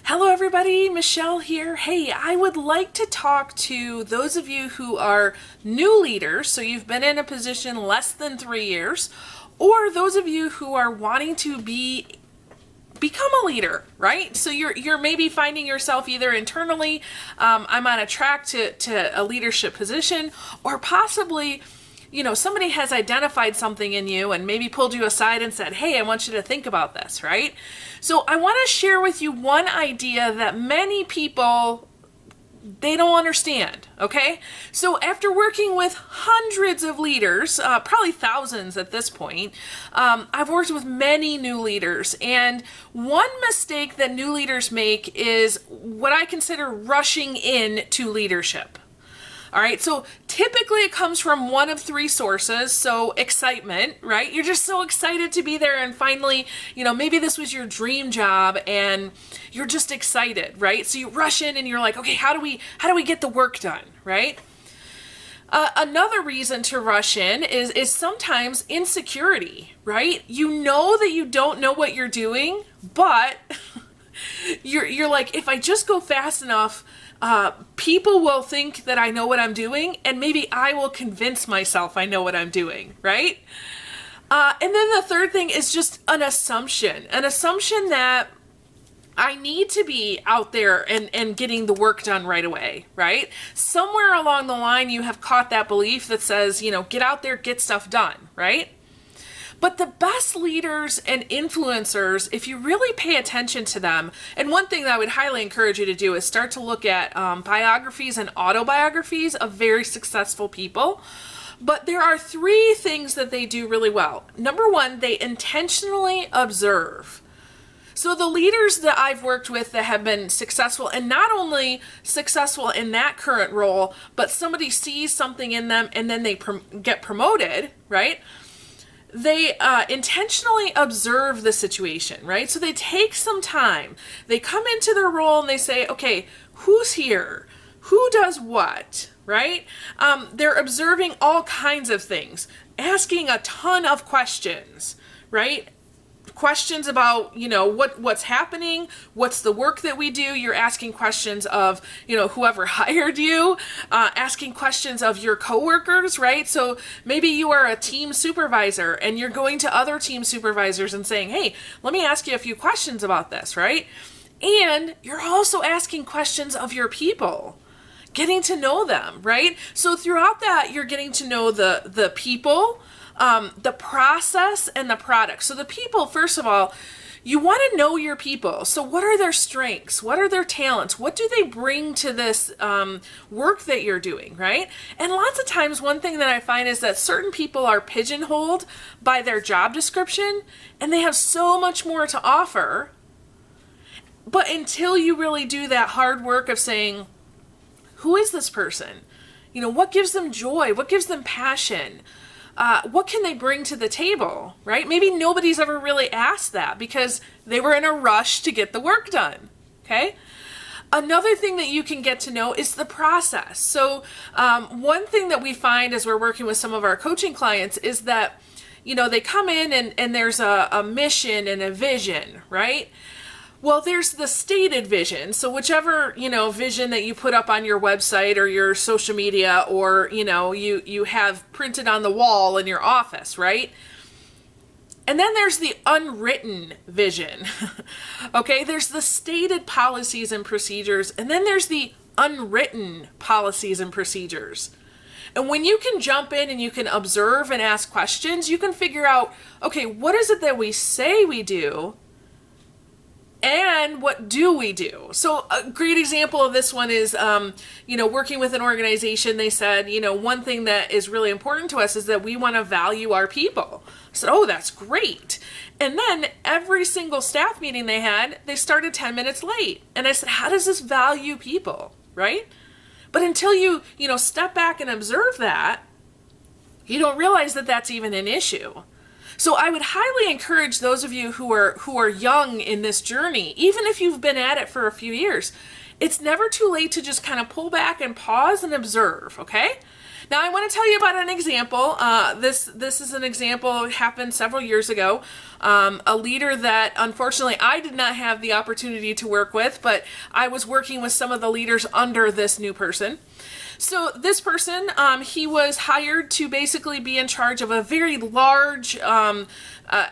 Hello everybody, Michelle here. Hey, I would like to talk to those of you who are new leaders, so you've been in a position less than 3 years, or those of you who are wanting to become a leader, right? So you're maybe finding yourself either internally, I'm on a track to a leadership position, or possibly somebody has identified something in you and maybe pulled you aside and said, hey, I want you to think about this, right? So I want to share with you one idea that many people, they don't understand, okay? So after working with hundreds of leaders, probably thousands at this point, I've worked with many new leaders, and one mistake that new leaders make is what I consider rushing in to leadership. All right, so typically it comes from one of three sources. So excitement, right? You're just so excited to be there, and finally, maybe this was your dream job and you're just excited, right? So you rush in and you're like, okay, how do we get the work done, right? Another reason to rush in is sometimes insecurity, right? You know that you don't know what you're doing, but you're like, if I just go fast enough, people will think that I know what I'm doing, and maybe I will convince myself I know what I'm doing, right? And then the third thing is just an assumption that I need to be out there and getting the work done right away, right? Somewhere along the line, you have caught that belief that says, get out there, get stuff done, right? But the best leaders and influencers, if you really pay attention to them, and one thing that I would highly encourage you to do is start to look at biographies and autobiographies of very successful people. But there are three things that they do really well. Number one, they intentionally observe. So the leaders that I've worked with that have been successful, and not only successful in that current role, but somebody sees something in them and then they get promoted, right? They intentionally observe the situation, right? So they take some time. They come into their role and they say, okay, who's here? Who does what, right? They're observing all kinds of things, asking a ton of questions, right? Questions about, what's happening, what's the work that we do. You're asking questions of, whoever hired you, asking questions of your coworkers, right? So maybe you are a team supervisor and you're going to other team supervisors and saying, hey, let me ask you a few questions about this, right? And you're also asking questions of your people, getting to know them, right? So throughout that, you're getting to know the people, the process, and the product. So the people, first of all, you want to know your people. So what are their strengths? What are their talents? What do they bring to this work that you're doing, right? And lots of times, one thing that I find is that certain people are pigeonholed by their job description, and they have so much more to offer. But until you really do that hard work of saying, who is this person? What gives them joy? What gives them passion? What can they bring to the table, right? Maybe nobody's ever really asked that because they were in a rush to get the work done, okay? Another thing that you can get to know is the process. So one thing that we find as we're working with some of our coaching clients is that, they come in and there's a mission and a vision, right? Well, there's the stated vision. So whichever, vision that you put up on your website or your social media, or, you have printed on the wall in your office, right? And then there's the unwritten vision. Okay, there's the stated policies and procedures, and then there's the unwritten policies and procedures. And when you can jump in and you can observe and ask questions, you can figure out, okay, what is it that we say we do? And what do we do? So a great example of this one is, working with an organization, they said, one thing that is really important to us is that we want to value our people. I said, oh, that's great. And then every single staff meeting they had, they started 10 minutes late. And I said, how does this value people, right? But until you, step back and observe that, you don't realize that that's even an issue. So I would highly encourage those of you who are young in this journey, even if you've been at it for a few years, it's never too late to just kind of pull back and pause and observe, okay? Now I want to tell you about an example. This is an example. It happened several years ago. A leader that unfortunately I did not have the opportunity to work with, but I was working with some of the leaders under this new person. So this person, he was hired to basically be in charge of a very large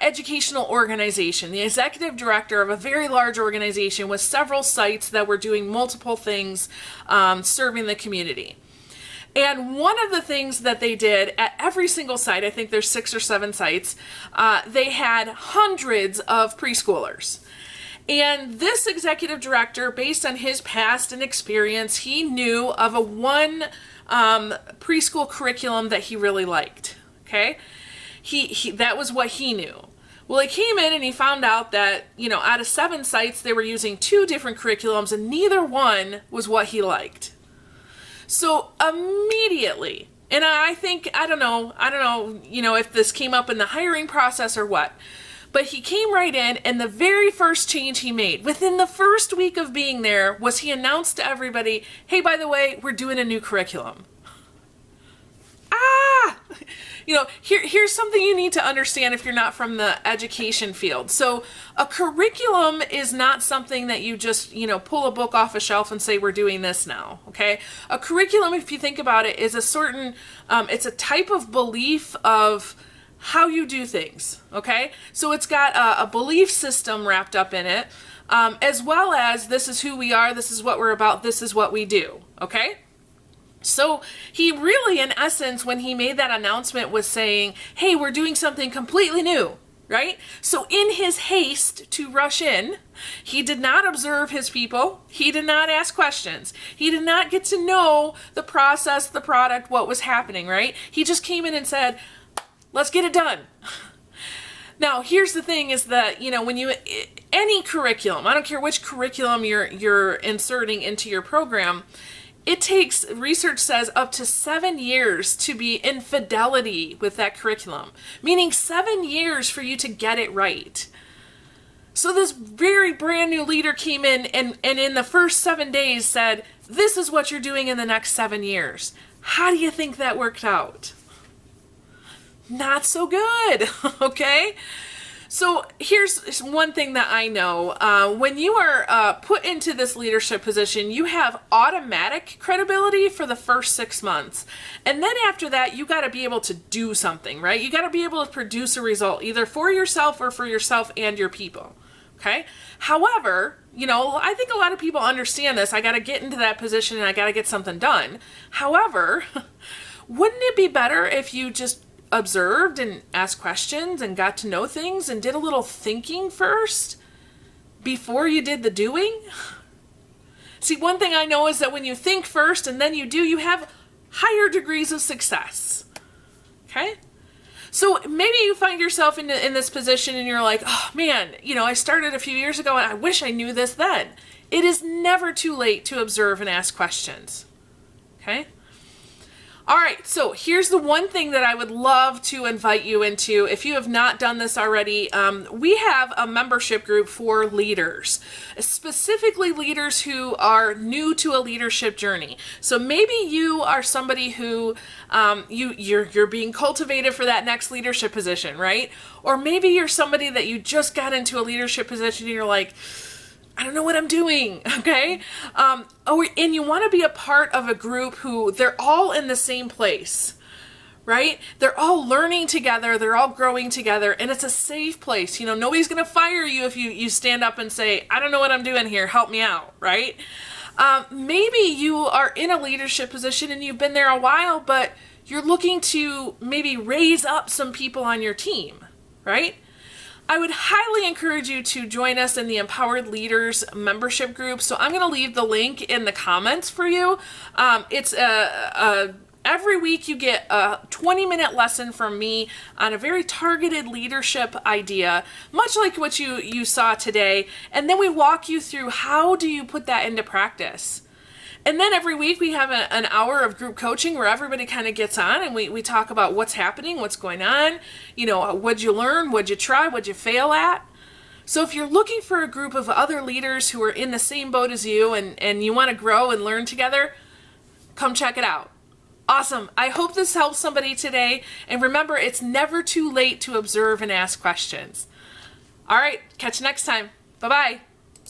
educational organization, the executive director of a very large organization with several sites that were doing multiple things, serving the community. And one of the things that they did at every single site, I think there's 6 or 7 sites, they had hundreds of preschoolers. And this executive director, based on his past and experience, he knew of one preschool curriculum that he really liked. Okay, he that was what he knew. Well, he came in and he found out that, out of 7 sites, they were using 2 different curriculums, and neither one was what he liked. So immediately, and I don't know, if this came up in the hiring process or what, but he came right in, and the very first change he made within the first week of being there was he announced to everybody, hey, by the way, we're doing a new curriculum. Here's something you need to understand if you're not from the education field. So a curriculum is not something that you just, pull a book off a shelf and say, we're doing this now. Okay. A curriculum, if you think about it, is a certain, it's a type of belief of how you do things. Okay. So it's got a belief system wrapped up in it, as well as this is who we are. This is what we're about. This is what we do. Okay. So he really, in essence, when he made that announcement, was saying, hey, we're doing something completely new, right? So in his haste to rush in, he did not observe his people. He did not ask questions. He did not get to know the process, the product, what was happening, right? He just came in and said, let's get it done. Now, here's the thing is that, when any curriculum, I don't care which curriculum you're inserting into your program, it takes, research says, up to 7 years to be in fidelity with that curriculum, meaning 7 years for you to get it right. So this very brand new leader came in and in the first 7 days said, this is what you're doing in the next 7 years. How do you think that worked out? Not so good, okay? So here's one thing that I know. When you are put into this leadership position, you have automatic credibility for the first 6 months. And then after that, you got to be able to do something, right? You got to be able to produce a result, either for yourself or for yourself and your people, okay? However, I think a lot of people understand this. I got to get into that position and I got to get something done. However, wouldn't it be better if you just observed and asked questions and got to know things and did a little thinking first before you did the doing? See, one thing I know is that when you think first and then you do, you have higher degrees of success. Okay? So maybe you find yourself in this position and you're like, oh man, I started a few years ago and I wish I knew this then. It is never too late to observe and ask questions. Okay? All right, so here's the one thing that I would love to invite you into. If you have not done this already, we have a membership group for leaders, specifically leaders who are new to a leadership journey. So maybe you are somebody who you're being cultivated for that next leadership position, right? Or maybe you're somebody that you just got into a leadership position and you're like, I don't know what I'm doing, okay? And you want to be a part of a group who they're all in the same place, right? They're all learning together, they're all growing together, and it's a safe place. Nobody's going to fire you if you stand up and say, I don't know what I'm doing here, help me out, right? Maybe you are in a leadership position and you've been there a while, but you're looking to maybe raise up some people on your team, right? I would highly encourage you to join us in the Empowered Leaders membership group. So I'm going to leave the link in the comments for you. It's every week you get a 20-minute lesson from me on a very targeted leadership idea, much like what you saw today. And then we walk you through how do you put that into practice. And then every week we have an hour of group coaching where everybody kind of gets on and we talk about what's happening, what's going on, what'd you learn, what'd you try, what'd you fail at. So if you're looking for a group of other leaders who are in the same boat as you and you want to grow and learn together, come check it out. Awesome. I hope this helps somebody today. And remember, it's never too late to observe and ask questions. All right, catch you next time. Bye-bye.